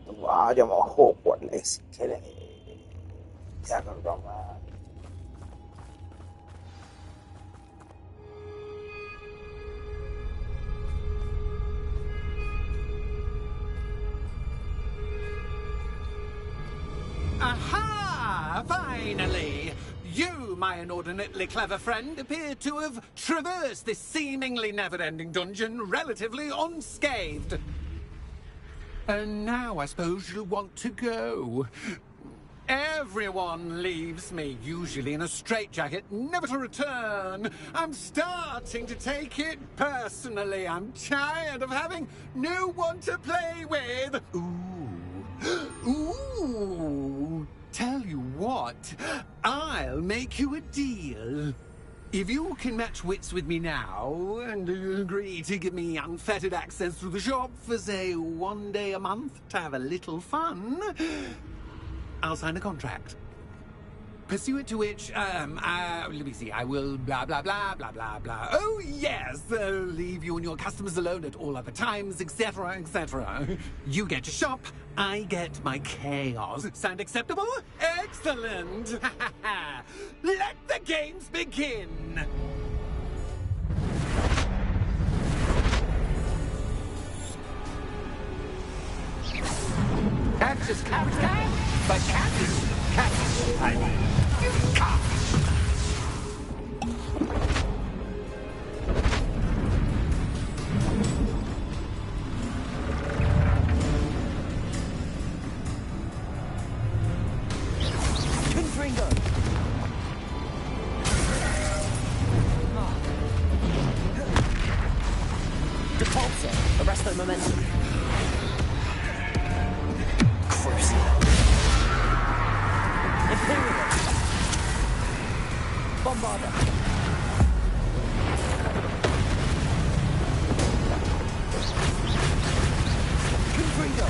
Vayamos a Hogwarts si queréis. Ya nos vamos a... Aha! Finally! You, my inordinately clever friend, appear to have traversed this seemingly never-ending dungeon relatively unscathed. And now I suppose you'll want to go. Everyone leaves me, usually in a straitjacket, never to return. I'm starting to take it personally. I'm tired of having no one to play with. Ooh. Ooh. Tell you what, I'll make you a deal. If you can match wits with me now, and agree to give me unfettered access to the shop for, say, 1 day a month to have a little fun, I'll sign a contract. Pursuant to which, let me see, I will blah, blah, blah, blah, blah, blah. Oh, yes, leave you and your customers alone at all other times, etc., etc. You get your shop, I get my chaos. Sound acceptable? Excellent! Let the games begin! Cats is cat, but cat is cat. I mean, cat. Confringo. Depulsor. Arrest their momentum. Imperial. Bombarda. Confringo.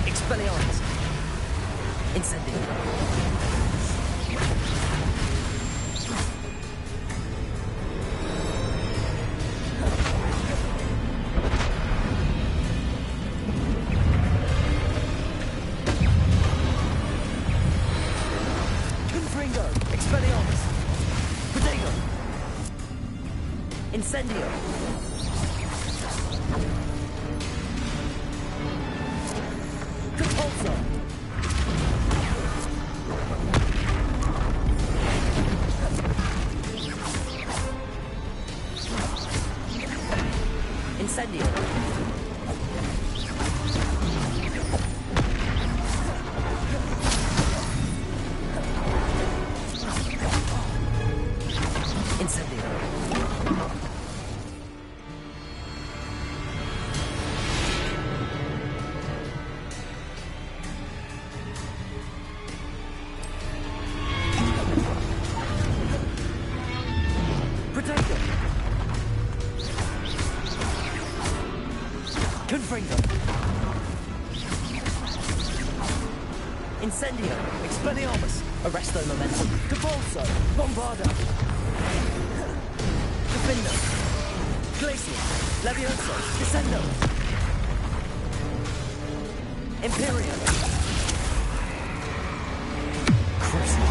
Expelliarmus. Incendio. Expelliarmus. Protego. Incendio. Depulsor. Incendio. Confringo. Incendio. Expelliarmus. Arresto momentum. Depulso. Bombarda. Defendo. Glacier. Levioso. Descendo. Imperial. Crucial.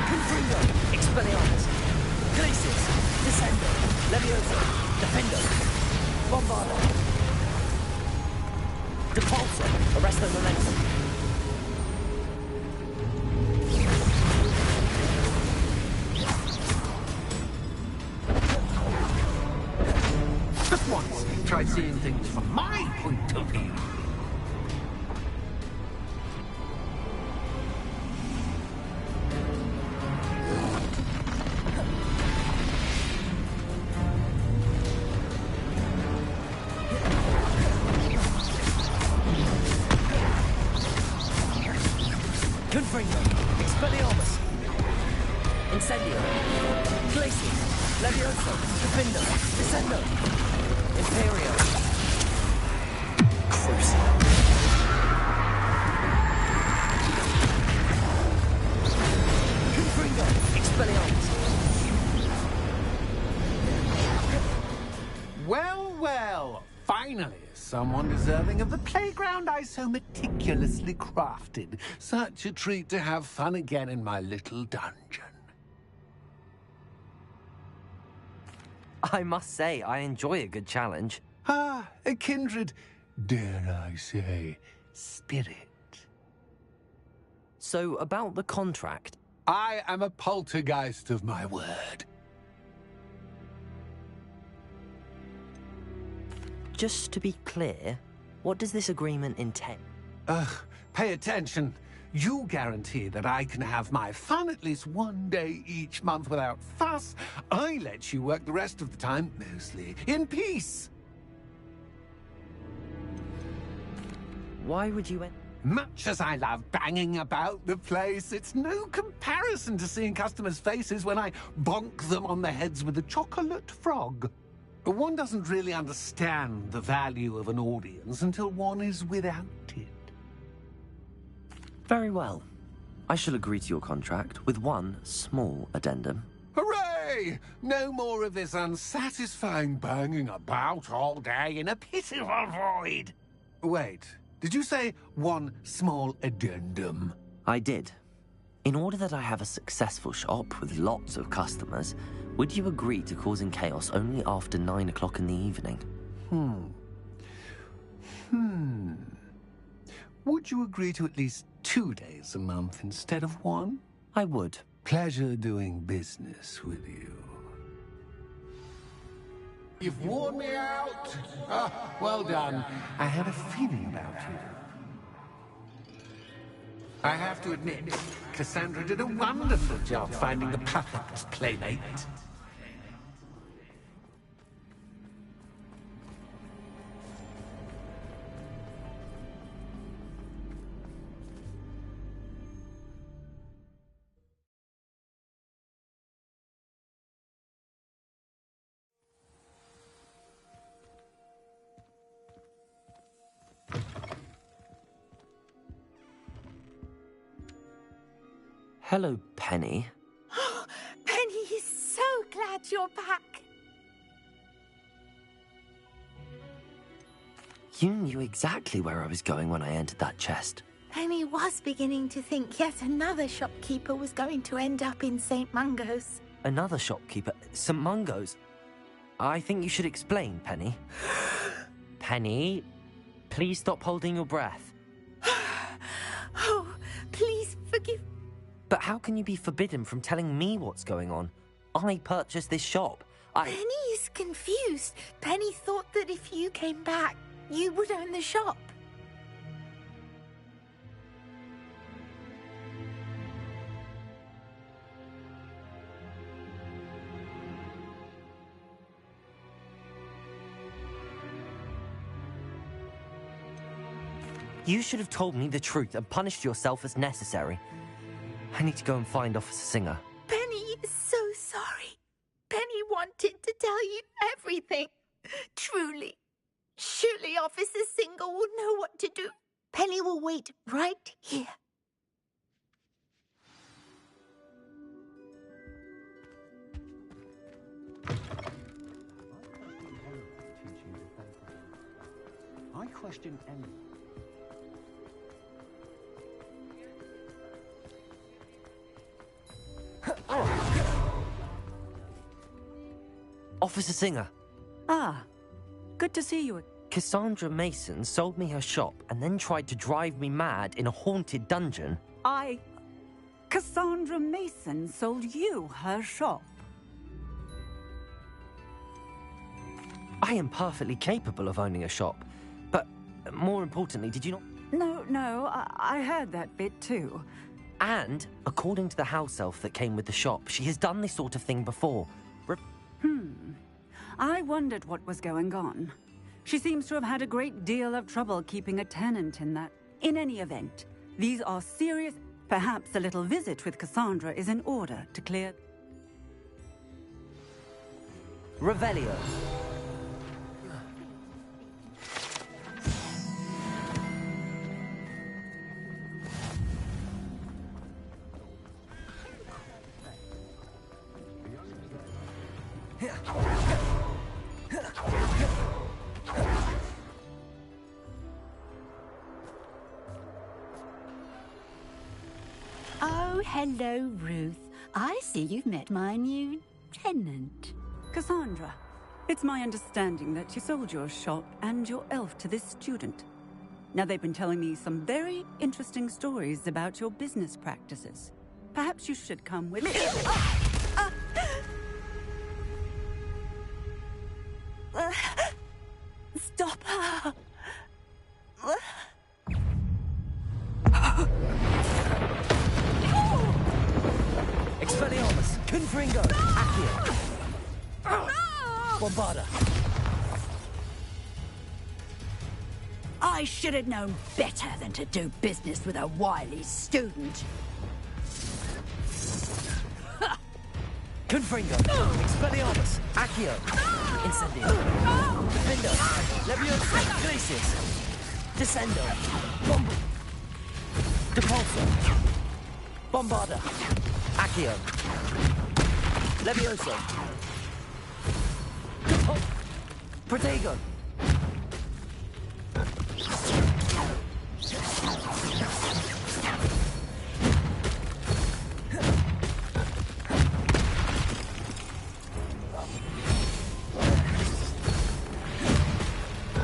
Confringo. Expelliarmus. Glaciers. Descendo. Levioso. Defendo. Bombarda. Depulso. Arresto momentum. Just once, try seeing things from my point of view. Confringo. Expelliarmus. Incendio. Glacier. Levioso. Defendo. Descendo. Imperial. Crucial. Confringo. Expelliarmus. Well, well, finally. Finally, someone deserving of the playground I so meticulously crafted. Such a treat to have fun again in my little dungeon. I must say, I enjoy a good challenge. Ah, a kindred, dare I say, spirit. So, about the contract. I am a poltergeist of my word. Just to be clear, what does this agreement entail? Pay attention. You guarantee that I can have my fun at least one day each month without fuss. I let you work the rest of the time, mostly in peace. Why would you... Much as I love banging about the place, it's no comparison to seeing customers' faces when I bonk them on the heads with a chocolate frog. One doesn't really understand the value of an audience until one is without it. Very well. I shall agree to your contract with one small addendum. Hooray! No more of this unsatisfying banging about all day in a pitiful void. Wait, did you say one small addendum? I did. In order that I have a successful shop with lots of customers, would you agree to causing chaos only after 9 o'clock in the evening? Would you agree to at least 2 days a month instead of one? I would. Pleasure doing business with you. You've worn me out. Ah, well done. I had a feeling about you. I have to admit, Cassandra did a wonderful job finding the perfect playmate. Hello, Penny. Penny is so glad you're back. You knew exactly where I was going when I entered that chest. Penny was beginning to think yet another shopkeeper was going to end up in St. Mungo's. Another shopkeeper, St. Mungo's. I think you should explain, Penny. Penny, please stop holding your breath. Oh, please forgive. But how can you be forbidden from telling me what's going on? I purchased this shop. Penny is confused. Penny thought that if you came back, you would own the shop. You should have told me the truth and punished yourself as necessary. I need to go and find Officer Singer. Penny is so sorry. Penny wanted to tell you everything. Truly. Surely Officer Singer will know what to do. Penny will wait right here. I question Ellie. Officer Singer. Ah, good to see you. Cassandra Mason sold me her shop and then tried to drive me mad in a haunted dungeon. Cassandra Mason sold you her shop. I am perfectly capable of owning a shop. But more importantly, did you not... No, I heard that bit too. And, according to the house elf that came with the shop, she has done this sort of thing before. I wondered what was going on. She seems to have had a great deal of trouble keeping a tenant in that. In any event, these are serious... Perhaps a little visit with Cassandra is in order to clear... Revelio. Oh, hello, Ruth. I see you've met my new tenant. Cassandra, it's my understanding that you sold your shop and your elf to this student. Now, they've been telling me some very interesting stories about your business practices. Perhaps you should come with me. Stop her! Expelliarmus! Confringo! Accio! Bombarda! I should have known better than to do business with a wily student. Confringo! Expelliarmus! Accio! Incendio! Defendo! Leviosa! Glacius! Descendo! Depulso! Bombarda! Accio! Levioso! Protego!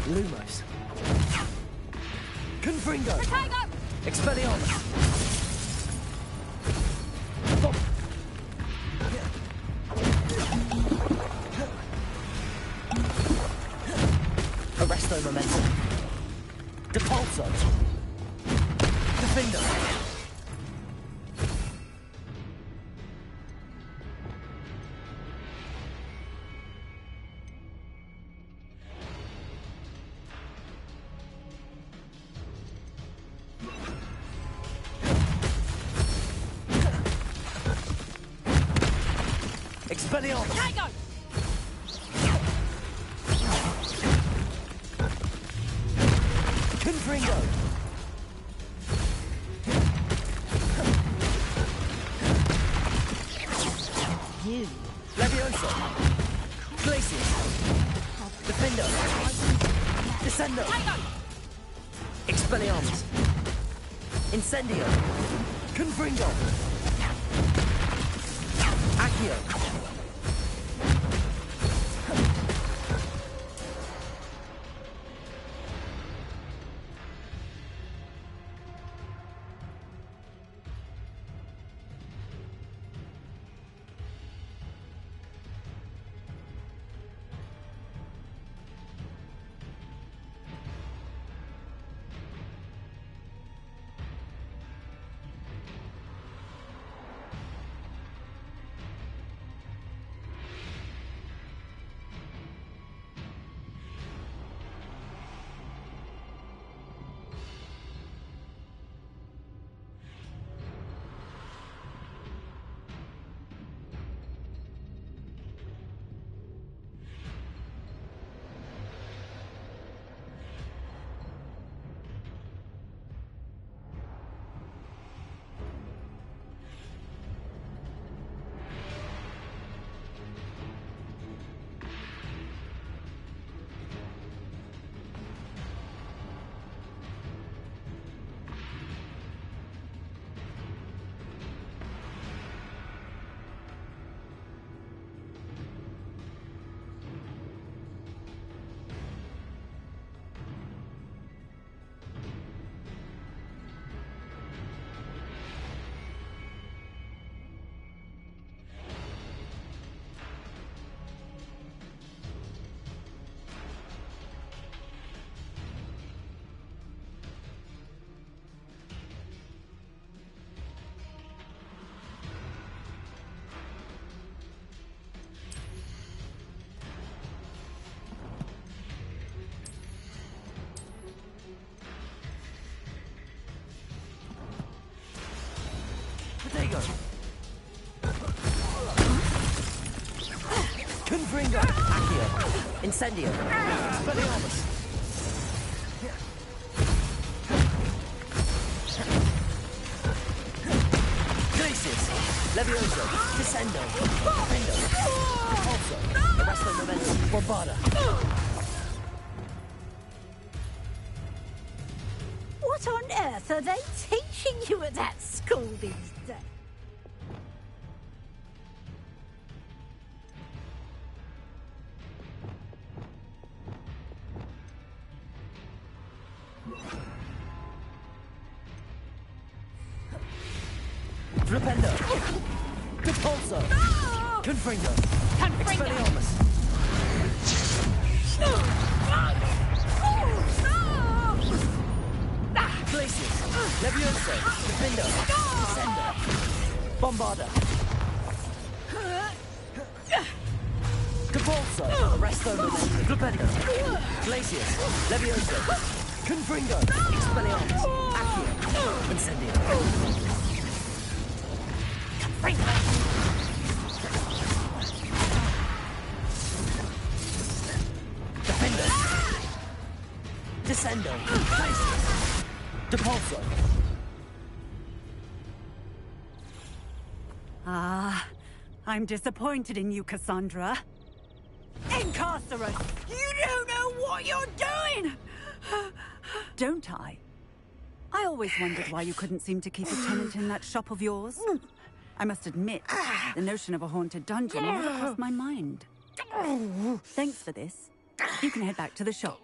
Lumos. Confringo. Protego! Expelliarmus. Arresto Momentum. Depulso. Defendo. Expelliarmus! Protego! Confringo! You. Levioso! Glacius! Defendo! Descendo! Expelliarmus! Incendio! Confringo! Accio! Protego! Confringo! Accio! Incendio! Expelliarmus! Glacius! Levioso! Descendo! Defendo! Repulso! Arresto Momentum! Bombarda! What on earth are they teaching you at that school these days? Flipendo! Repulso! Confringo! Expelliarmus! Glacius! Levioso! Defendo! Descendo! Bombarda! Capulso! Arresto Momento! Flipendo! Glacius! Levioso! Confringo! Expelliarmus! Accio! Incendio! Defender! Descendo! Glacius! Depulso! Ah, I'm disappointed in you, Cassandra. Incarcerate! You don't know what you're doing! Don't I? I always wondered why you couldn't seem to keep a tenant in that shop of yours. I must admit, the notion of a haunted dungeon never crossed my mind. Thanks for this. You can head back to the shop.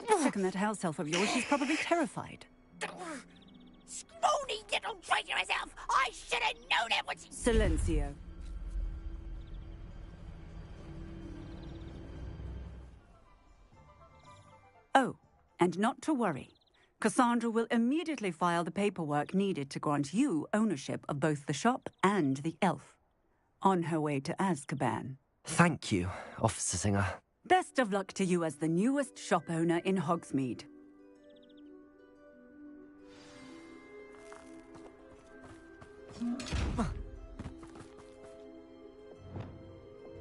Check on that house elf of yours, she's probably terrified. Scrawny little traitor herself! I should have known it was... Silencio. Oh, and not to worry. Cassandra will immediately file the paperwork needed to grant you ownership of both the shop and the elf. On her way to Azkaban. Thank you, Officer Singer. Best of luck to you as the newest shop owner in Hogsmeade.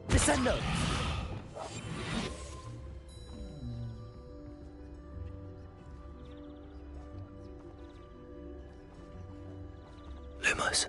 Descendo! Lumos.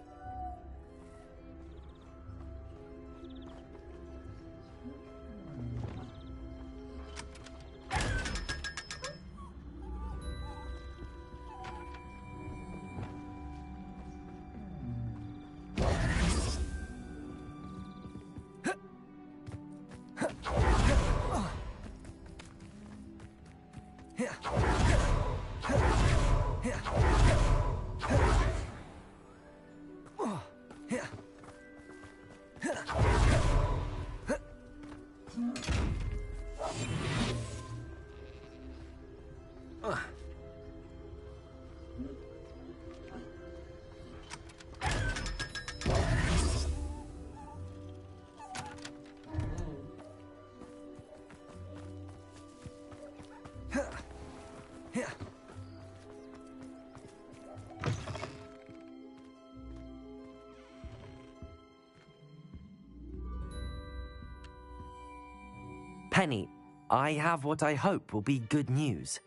Penny, I have what I hope will be good news.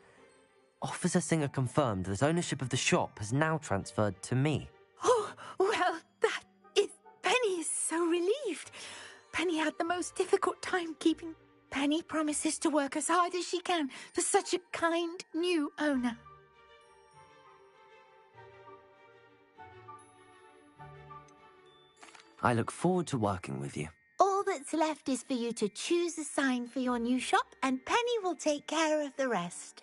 Officer Singer confirmed that ownership of the shop has now transferred to me. Oh, well, that is... Penny is so relieved. Penny had the most difficult time keeping... Penny promises to work as hard as she can for such a kind new owner. I look forward to working with you. All that's left is for you to choose a sign for your new shop, and Penny will take care of the rest.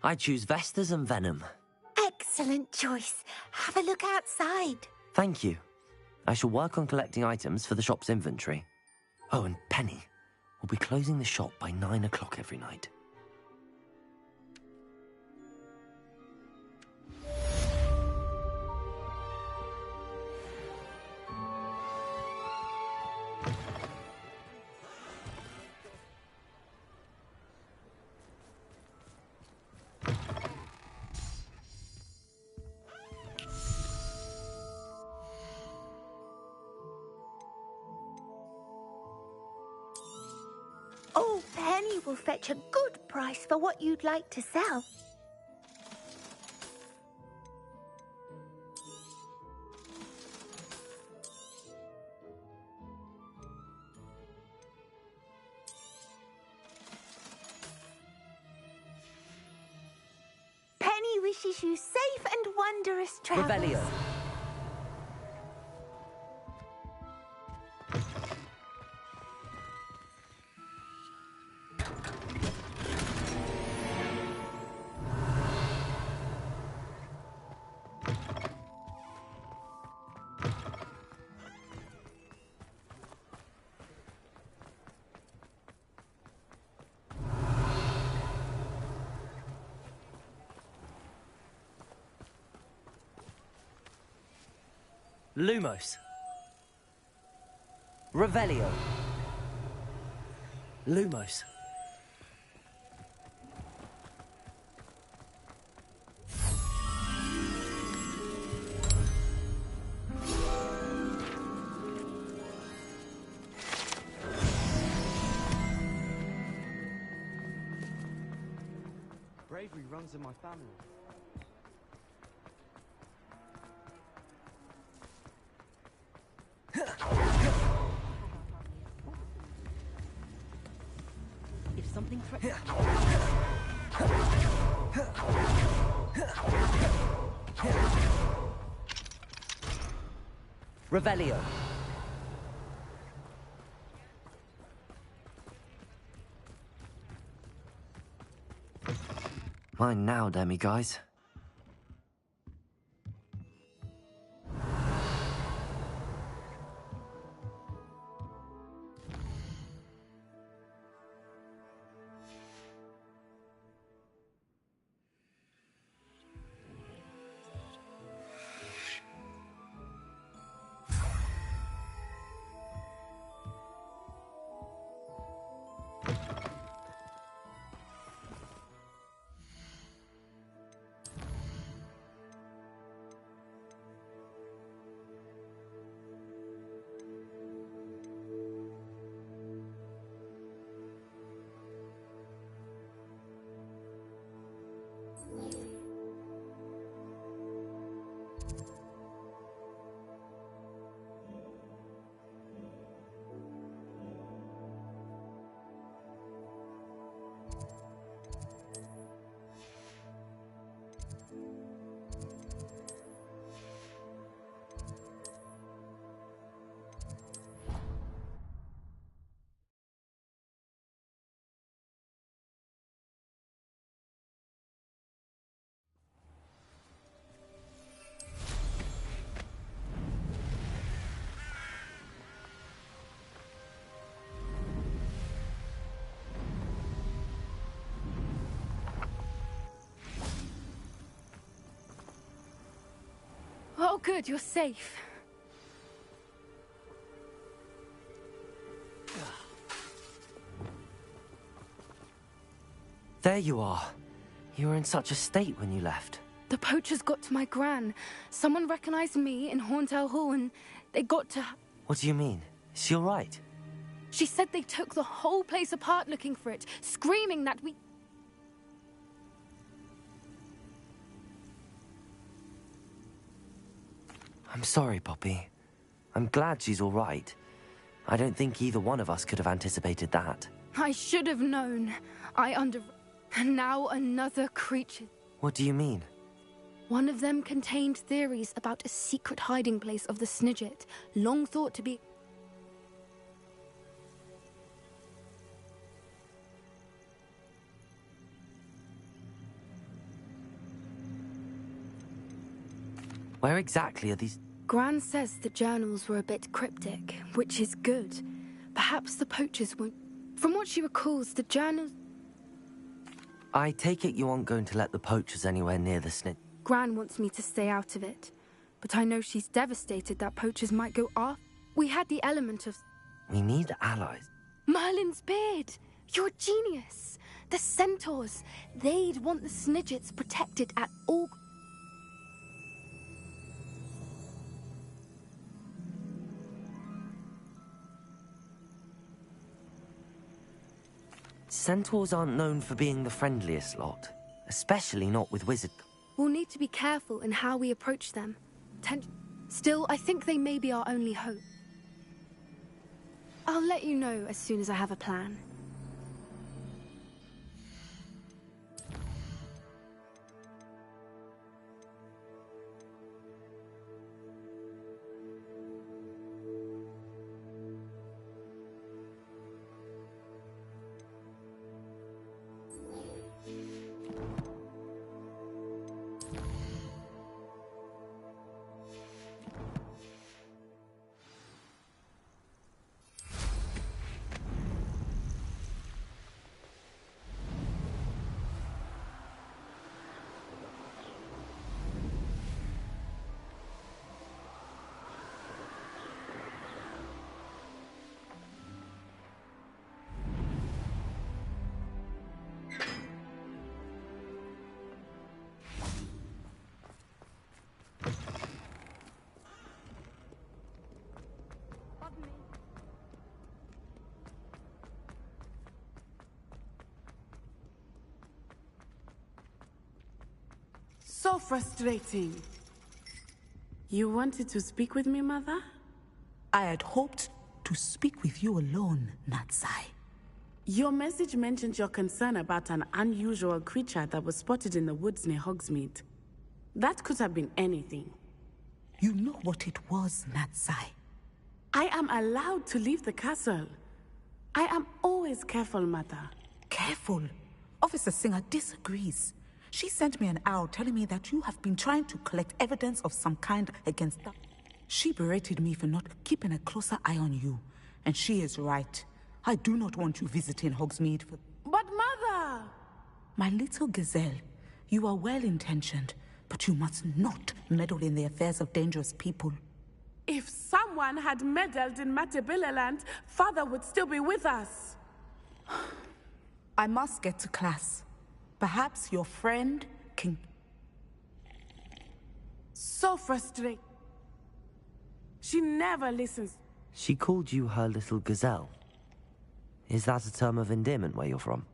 I choose Vestas and Venom. Excellent choice. Have a look outside. Thank you. I shall work on collecting items for the shop's inventory. Oh, and Penny, we'll be closing the shop by 9 o'clock every night. Oh, Penny will fetch a good price for what you'd like to sell. Penny wishes you safe and wondrous travels. Revelio. Lumos. Revelio. Lumos. Bravery runs in my family. If something threatens... Revelio. Mine now, demiguys. Oh, good, you're safe. There you are. You were in such a state when you left. The poachers got to my gran. Someone recognized me in Horntail Hall and they got to... What do you mean? Is she all right? She said they took the whole place apart looking for it, screaming that we... I'm sorry, Poppy. I'm glad she's all right. I don't think either one of us could have anticipated that. I should have known. And now another creature. What do you mean? One of them contained theories about a secret hiding place of the Snidget, long thought to be... Where exactly are these? Gran says the journals were a bit cryptic, which is good. Perhaps the poachers won't... From what she recalls, the journals... I take it you aren't going to let the poachers anywhere near the snitch. Gran wants me to stay out of it. But I know she's devastated that poachers might go off. We had the element of... We need allies. Merlin's beard! You're a genius! The centaurs! They'd want the Snidgets protected at all... Centaurs aren't known for being the friendliest lot, especially not with wizard. We'll need to be careful in how we approach them. Still, I think they may be our only hope. I'll let you know as soon as I have a plan. So frustrating. You wanted to speak with me, Mother? I had hoped to speak with you alone, Natsai. Your message mentioned your concern about an unusual creature that was spotted in the woods near Hogsmeade. That could have been anything. You know what it was, Natsai. I am allowed to leave the castle. I am always careful, Mother. Careful? Officer Singer disagrees. She sent me an owl telling me that you have been trying to collect evidence of some kind against them. She berated me for not keeping a closer eye on you. And she is right. I do not want you visiting Hogsmeade for... But Mother! My little gazelle, you are well-intentioned, but you must not meddle in the affairs of dangerous people. If someone had meddled in Matabeleland, Father would still be with us. I must get to class. Perhaps your friend can... So frustrating. She never listens. She called you her little gazelle. Is that a term of endearment where you're from?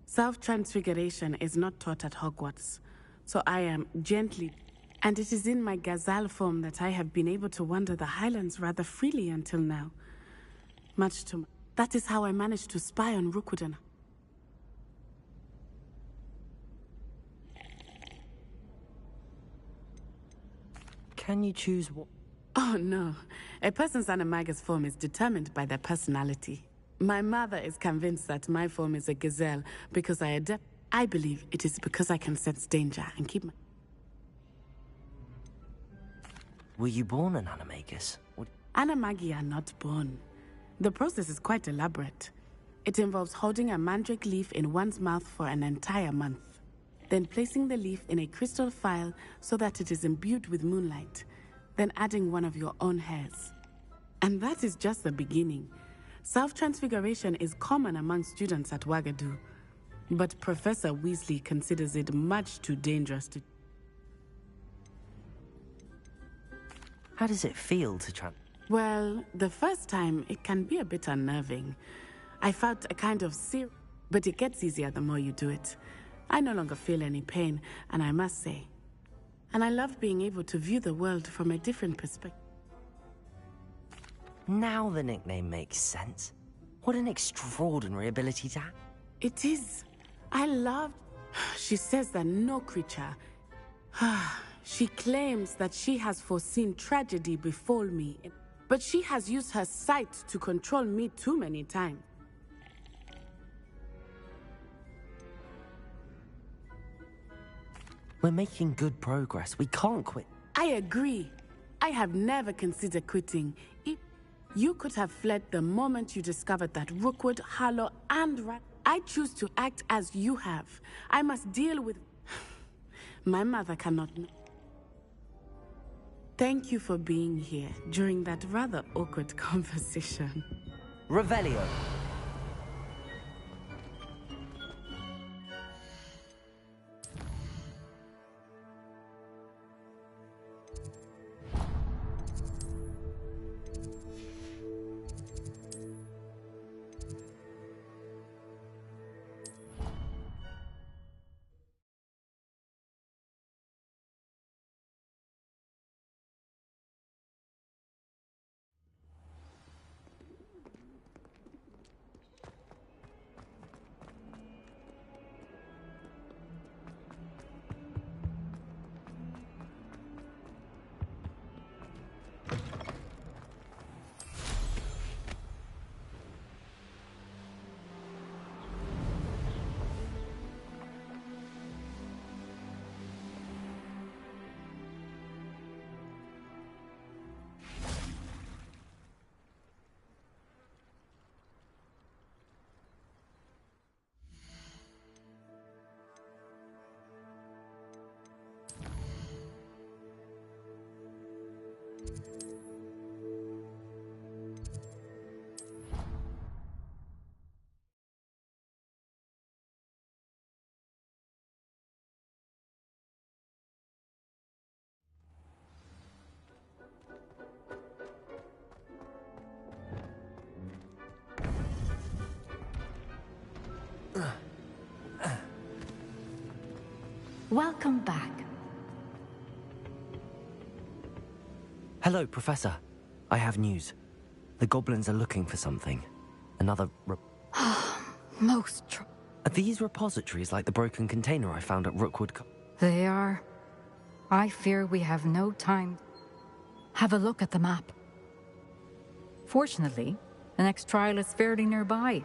Self-transfiguration is not taught at Hogwarts, so I am gently... And it is in my gazelle form that I have been able to wander the Highlands rather freely until now. Much to... That is how I managed to spy on Rookwood. Can you choose what... Oh, no. A person's animagus form is determined by their personality. My mother is convinced that my form is a gazelle because I adapt. I believe it is because I can sense danger and keep my... Were you born an animagus? Animagi are not born. The process is quite elaborate. It involves holding a mandrake leaf in one's mouth for an entire month, then placing the leaf in a crystal phial so that it is imbued with moonlight, then adding one of your own hairs. And that is just the beginning. Self-transfiguration is common among students at Wagadu, but Professor Weasley considers it much too dangerous to... How does it feel to Well, the first time, it can be a bit unnerving. I felt a kind of but it gets easier the more you do it. I no longer feel any pain, and I must say. And I love being able to view the world from a different perspective. Now the nickname makes sense. What an extraordinary ability to have. It is. I loved... She says that no creature... She claims that she has foreseen tragedy befall me, but she has used her sight to control me too many times. We're making good progress. We can't quit. I agree. I have never considered quitting. You could have fled the moment you discovered that Rookwood, Harlow, and I choose to act as you have. I must deal with... My mother cannot know. Thank you for being here during that rather awkward conversation. Revelio. Welcome back. Hello, Professor. I have news. The goblins are looking for something. Another Are these repositories like the broken container I found at Rookwood? They are. I fear we have no time. Have a look at the map. Fortunately, the next trial is fairly nearby.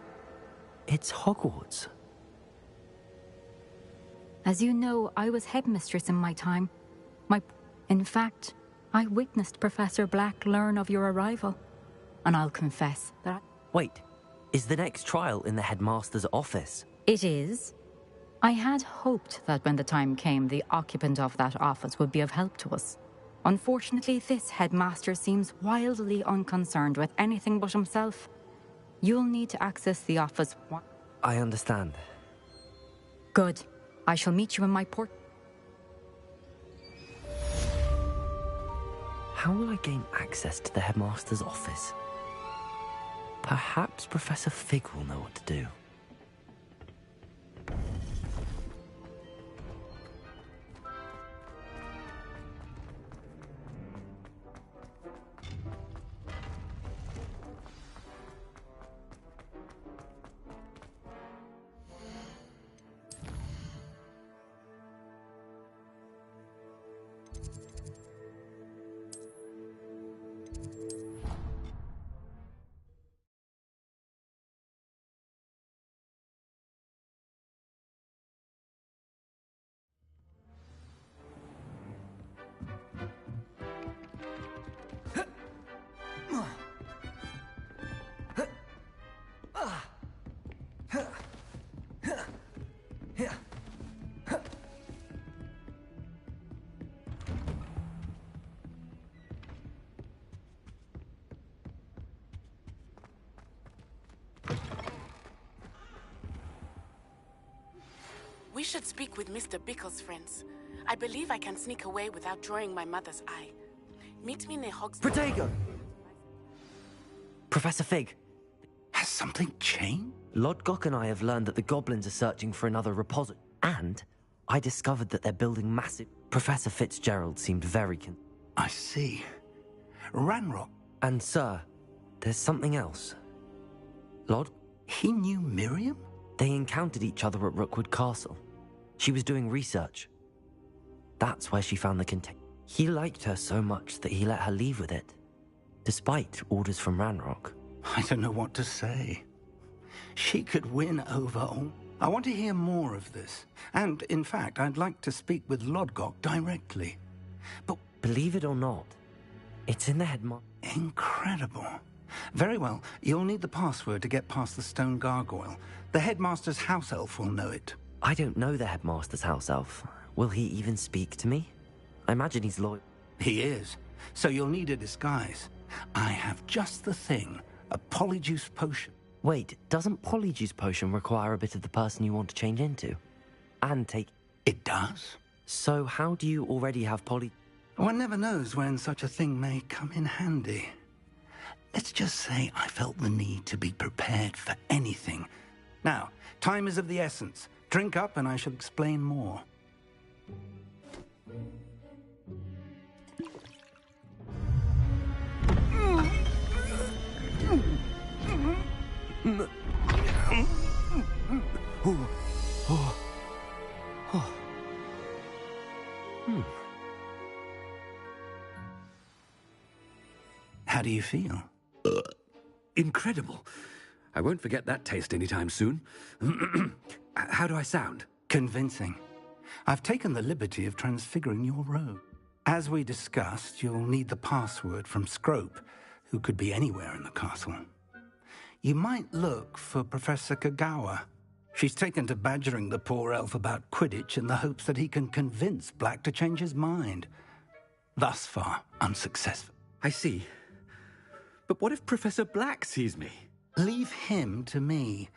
It's Hogwarts. As you know, I was headmistress in my time. In fact, I witnessed Professor Black learn of your arrival. And I'll confess that Wait, is the next trial in the headmaster's office? It is. I had hoped that when the time came, the occupant of that office would be of help to us. Unfortunately, this headmaster seems wildly unconcerned with anything but himself. You'll need to access the office. I understand. Good. I shall meet you in my port. How will I gain access to the headmaster's office? Perhaps Professor Fig will know what to do. We should speak with Mr. Bickle's friends. I believe I can sneak away without drawing my mother's eye. Meet me near Hogsmeade. Protego! Professor Fig. Has something changed? Lodgok and I have learned that the goblins are searching for another repository. And I discovered that they're building massive... Professor Fitzgerald seemed very I see. Ranrock. And sir, there's something else. Lod? He knew Miriam? They encountered each other at Rookwood Castle. She was doing research. That's where she found the container. He liked her so much that he let her leave with it, despite orders from Ranrock. I don't know what to say. She could win over all. I want to hear more of this. And, in fact, I'd like to speak with Lodgok directly. But Believe it or not, it's in the headmaster. Incredible. Very well. You'll need the password to get past the stone gargoyle. The headmaster's house elf will know it. I don't know the headmaster's house elf. Will he even speak to me? I imagine he's loyal. He is. So you'll need a disguise. I have just the thing. A polyjuice potion. Wait, doesn't polyjuice potion require a bit of the person you want to change into? And take... It does. So how do you already have One never knows when such a thing may come in handy. Let's just say I felt the need to be prepared for anything. Now, time is of the essence. Drink up and I shall explain more. How do you feel? Incredible. I won't forget that taste anytime soon. How do I sound? Convincing. I've taken the liberty of transfiguring your robe. As we discussed, you'll need the password from Scrope, who could be anywhere in the castle. You might look for Professor Kagawa. She's taken to badgering the poor elf about Quidditch in the hopes that he can convince Black to change his mind. Thus far, unsuccessful. I see. But what if Professor Black sees me? Leave him to me.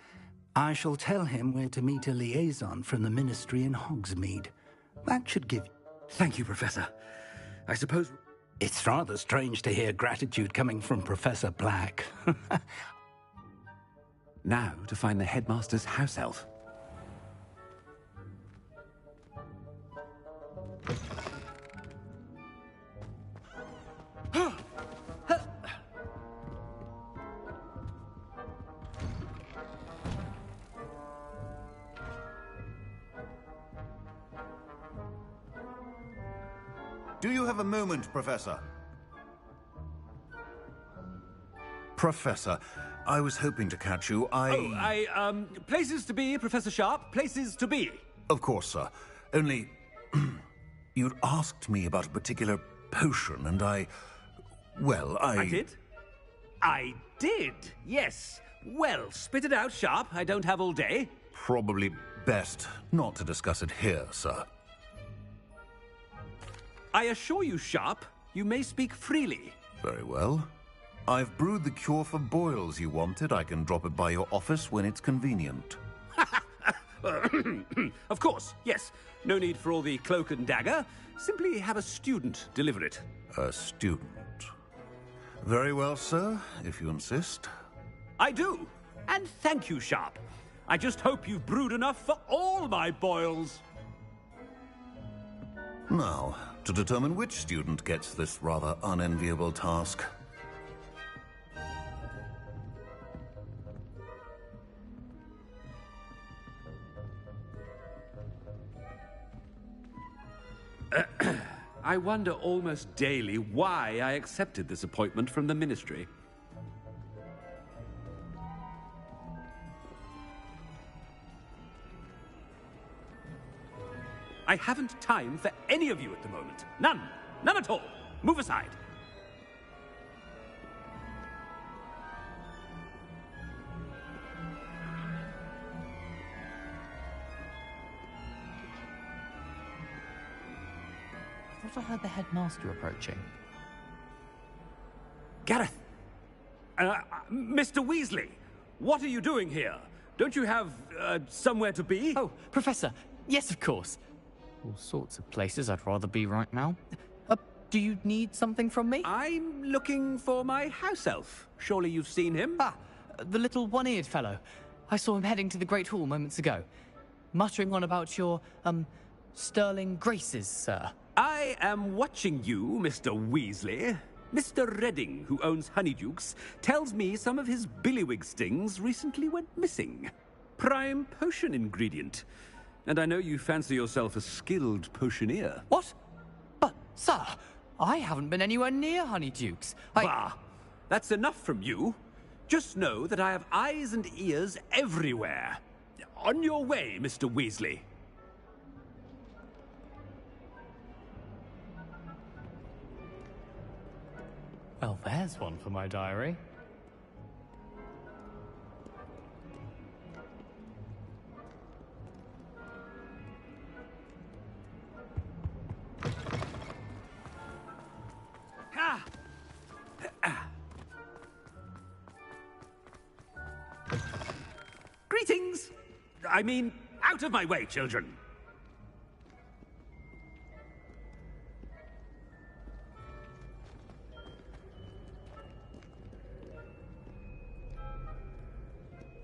I shall tell him where to meet a liaison from the Ministry in Hogsmeade. That should give... Thank you, Professor. I suppose... It's rather strange to hear gratitude coming from Professor Black. Now to find the headmaster's house elf. Do you have a moment, Professor? Professor, I was hoping to catch you. Places to be, Professor Sharp. Places to be. Of course, sir. Only... you'd asked me about a particular potion, and well, I did? I did, yes. Well, spit it out, Sharp. I don't have all day. Probably best not to discuss it here, sir. I assure you, Sharp, you may speak freely. Very well. I've brewed the cure for boils you wanted. I can drop it by your office when it's convenient. Of course, yes. No need for all the cloak and dagger. Simply have a student deliver it. A student? Very well, sir, if you insist. I do. And thank you, Sharp. I just hope you've brewed enough for all my boils. Now, to determine which student gets this rather unenviable task. I wonder almost daily why I accepted this appointment from the Ministry. I haven't time for any of you at the moment. None. None at all. Move aside. I thought I heard the headmaster approaching. Gareth! Mr. Weasley! What are you doing here? Don't you have, somewhere to be? Oh, Professor! Yes, of course. All sorts of places I'd rather be right now. Do you need something from me? I'm looking for my house elf. Surely you've seen him? Ah, the little one-eared fellow. I saw him heading to the Great Hall moments ago. Muttering on about your, sterling graces, sir. I am watching you, Mr. Weasley. Mr. Redding, who owns Honeydukes, tells me some of his billywig stings recently went missing. Prime potion ingredient. And I know you fancy yourself a skilled potioneer. What? But, sir, I haven't been anywhere near Honeydukes. Bah! That's enough from you. Just know that I have eyes and ears everywhere. On your way, Mr. Weasley. Well, there's one for my diary. Greetings! I mean, out of my way, children!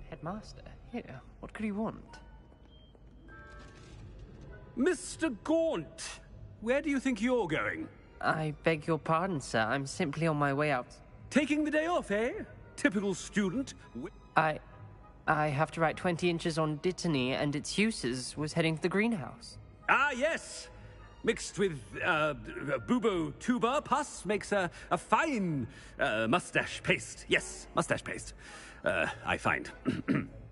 Headmaster, here, what could he want? Mr. Gaunt, where do you think you're going? I beg your pardon, sir. I'm simply on my way out. Taking the day off, eh? Typical student. I have to write 20 inches on Dittany and its uses. Was heading to the greenhouse. Ah, yes! Mixed with bubo tuber pus makes a fine mustache paste. Yes, mustache paste. I find.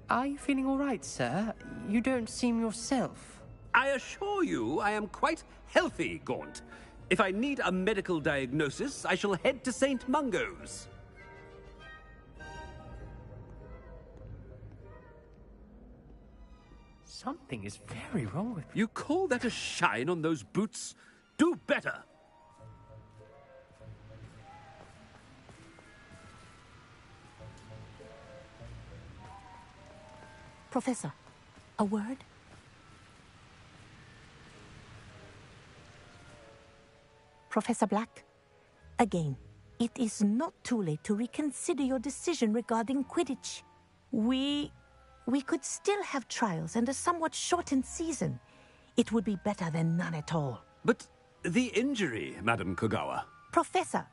Are you feeling all right, sir? You don't seem yourself. I assure you I am quite healthy, Gaunt. If I need a medical diagnosis, I shall head to St. Mungo's. Something is very wrong with you. You call that a shine on those boots? Do better! Professor, a word? Professor Black, again, it is not too late to reconsider your decision regarding Quidditch. We could still have trials and a somewhat shortened season. It would be better than none at all. But the injury, Madam Kogawa. Professor,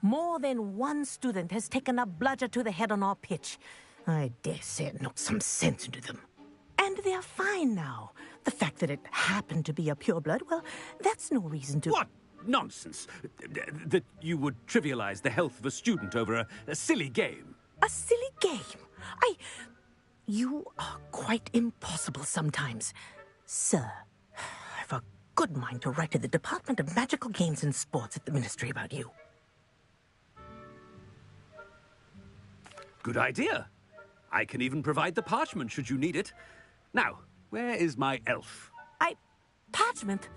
more than one student has taken a bludger to the head on our pitch. I dare say it knocked some sense into them. And they're fine now. The fact that it happened to be a pureblood, well, that's no reason to... What nonsense! That you would trivialize the health of a student over a silly game. A silly game? You are quite impossible sometimes. Sir, I've a good mind to write to the Department of Magical Games and Sports at the Ministry about you. Good idea. I can even provide the parchment should you need it. Now, where is my elf? Parchment?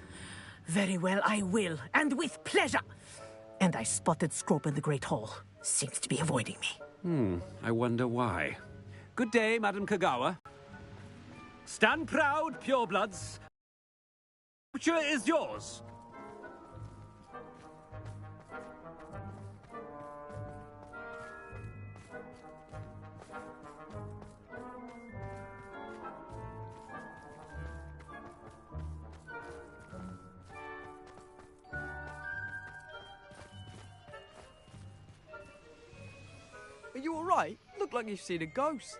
Very well, I will, and with pleasure. And I spotted Scrope in the Great Hall. Seems to be avoiding me. I wonder why. Good day, Madam Kogawa. Stand proud, purebloods. The future is yours. Are you alright? Look like you've seen a ghost.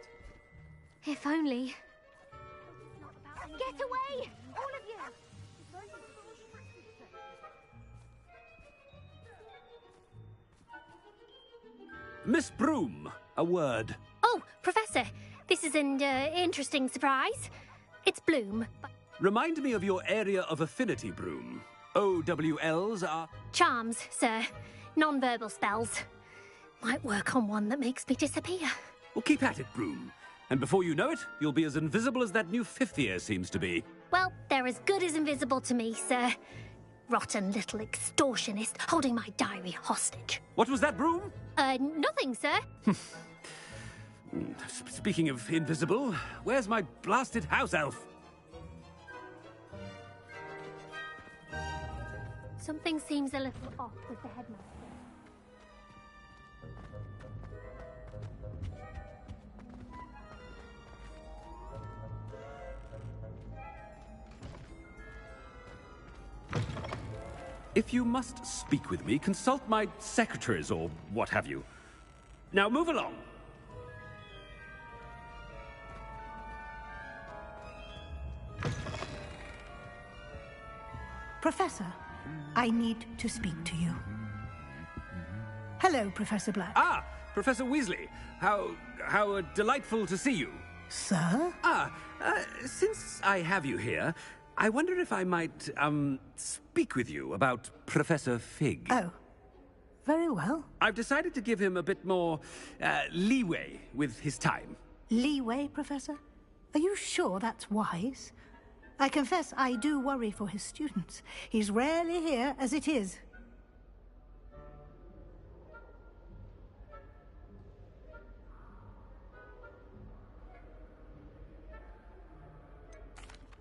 If only. Get away! All of you! Miss Broom, a word. Oh, Professor, this is an interesting surprise. It's Bloom. Remind me of your area of affinity, Broom. OWLs are... Charms, sir. Non-verbal spells. Might work on one that makes me disappear. Well, keep at it, Broom. And before you know it, you'll be as invisible as that new fifth year seems to be. Well, they're as good as invisible to me, sir. Rotten little extortionist holding my diary hostage. What was that, Broom? Nothing, sir. Speaking of invisible, where's my blasted house elf? Something seems a little off with the headmaster. If you must speak with me, consult my secretaries or what have you. Now move along. Professor, I need to speak to you. Hello, Professor Black. Ah, Professor Weasley. How delightful to see you. Sir? Since I have you here, I wonder if I might, speak with you about Professor Fig. Oh, Very well. I've decided to give him a bit more leeway with his time. Leeway, Professor? Are you sure that's wise? I confess I do worry for his students. He's rarely here as it is.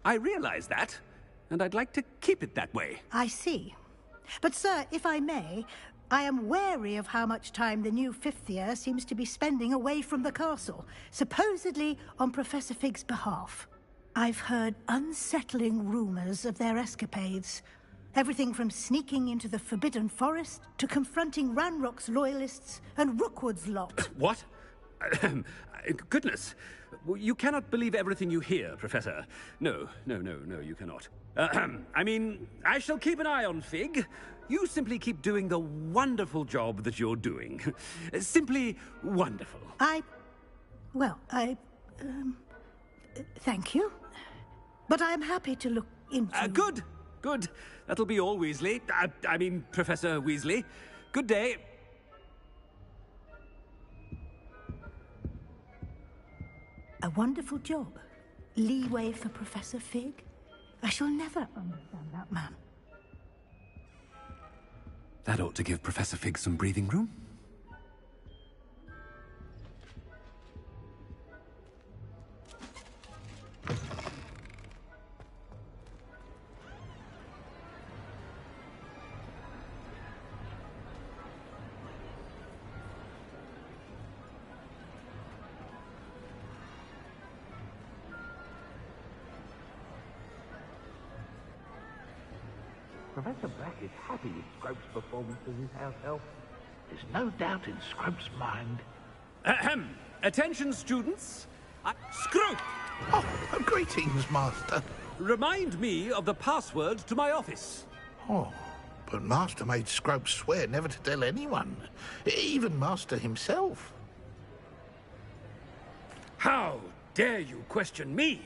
I realize that, and I'd like to keep it that way. I see. But, sir, if I may, I am wary of how much time the new fifth year seems to be spending away from the castle, supposedly on Professor Fig's behalf. I've heard unsettling rumors of their escapades. Everything from sneaking into the Forbidden Forest to confronting Ranrock's loyalists and Rookwood's lot. What? Goodness. You cannot believe everything you hear, Professor. No, you cannot. I mean, I shall keep an eye on Fig. You simply keep doing the wonderful job that you're doing. Simply wonderful. Thank you. But I'm happy to look into... Good. That'll be all, Weasley. I mean, Professor Weasley. Good day. A wonderful job. Leeway for Professor Fig. I shall never understand that man. That ought to give Professor Fig some breathing room. Professor Black is happy with Scrope's performance as his house elf. There's no doubt in Scrope's mind. Ahem. Attention, students. Scrope! Oh, greetings, Master. Remind me of the password to my office. Oh, but Master made Scrope swear never to tell anyone, even Master himself. How dare you question me?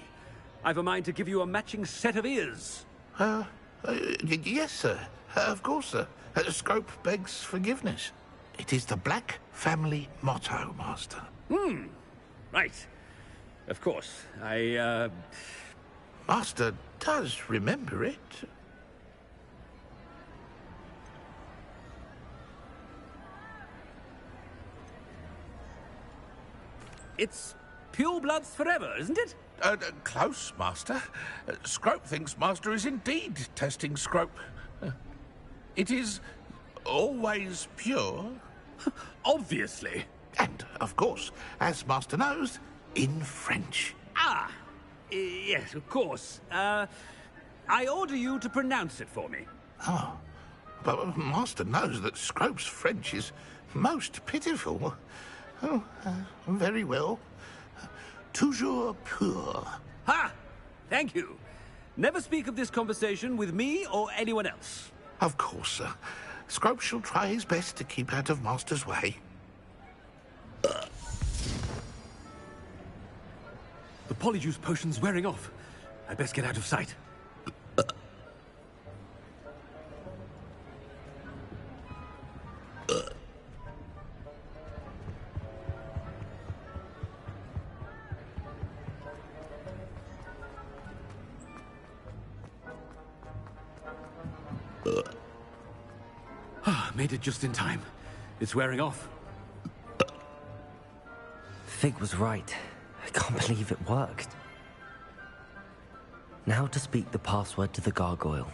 I've a mind to give you a matching set of ears. Yes, sir. Of course, sir. Scrope begs forgiveness. It is the Black family motto, Master. Right. Of course. Master does remember it. It's pure bloods forever, isn't it? Close, Master. Scrope thinks Master is indeed testing Scrope. It is always pure. Obviously. And, of course, as Master knows, in French. Yes, of course. I order you to pronounce it for me. Oh, but Master knows that Scrope's French is most pitiful. Oh, very well. Toujours pur. Ha! Thank you. Never speak of this conversation with me or anyone else. Of course, sir. Scrope shall try his best to keep out of Master's way. The polyjuice potion's wearing off. I'd best get out of sight. Made it just in time. It's wearing off. Fig was right. I can't believe it worked. Now to speak the password to the gargoyle.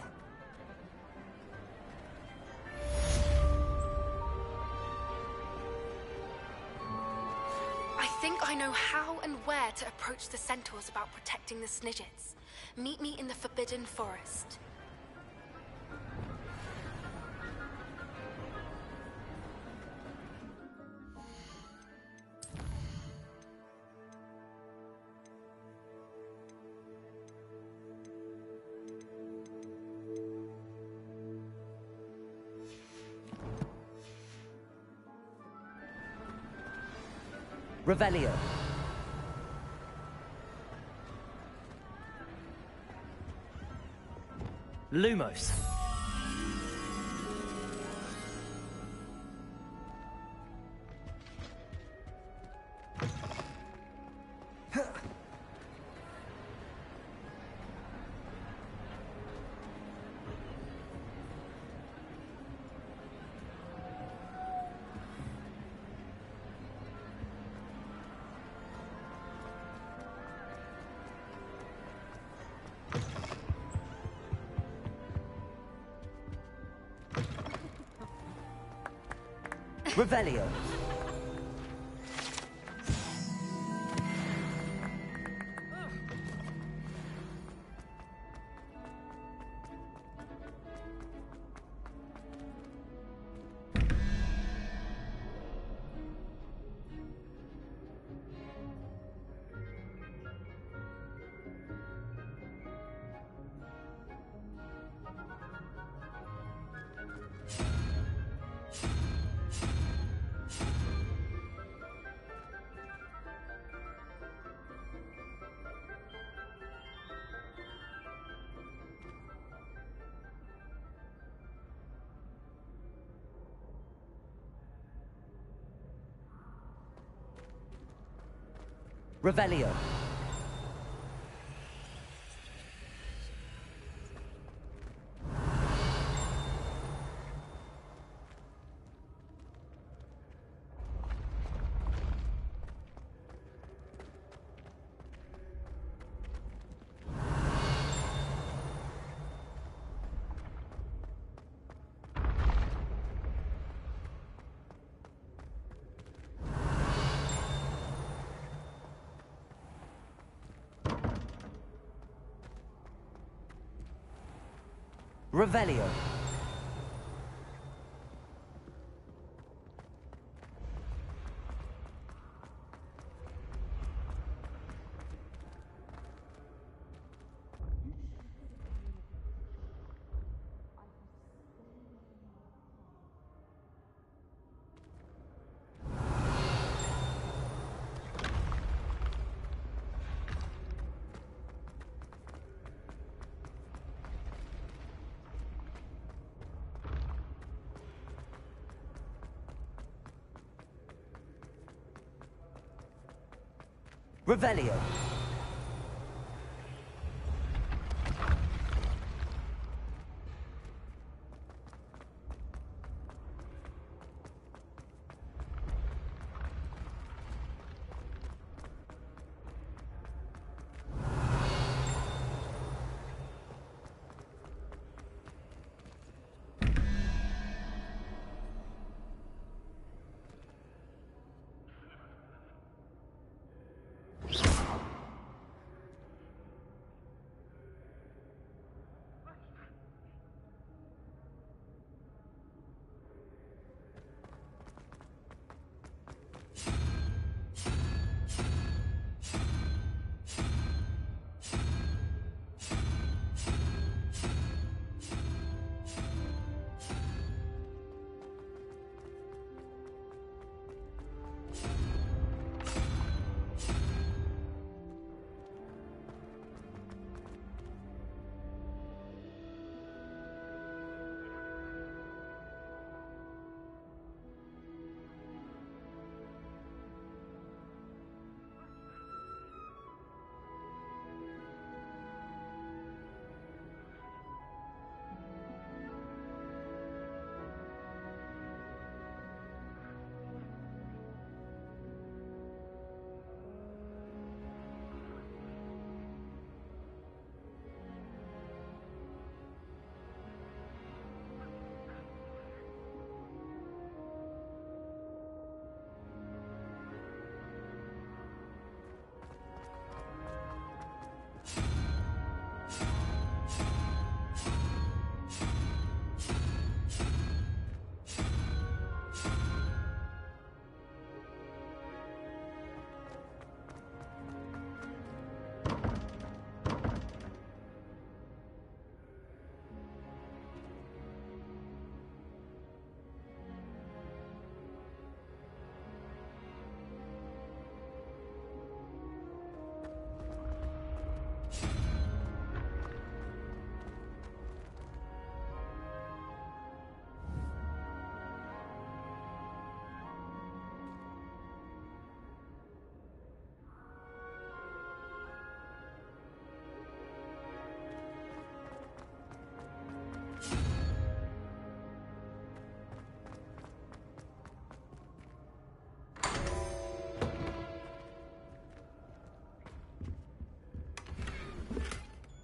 I think I know how and where to approach the centaurs about protecting the Snidgets. Meet me in the Forbidden Forest. Revelio. Lumos. Revelio. Revelio. Revelio. Revelio.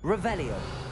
Revelio.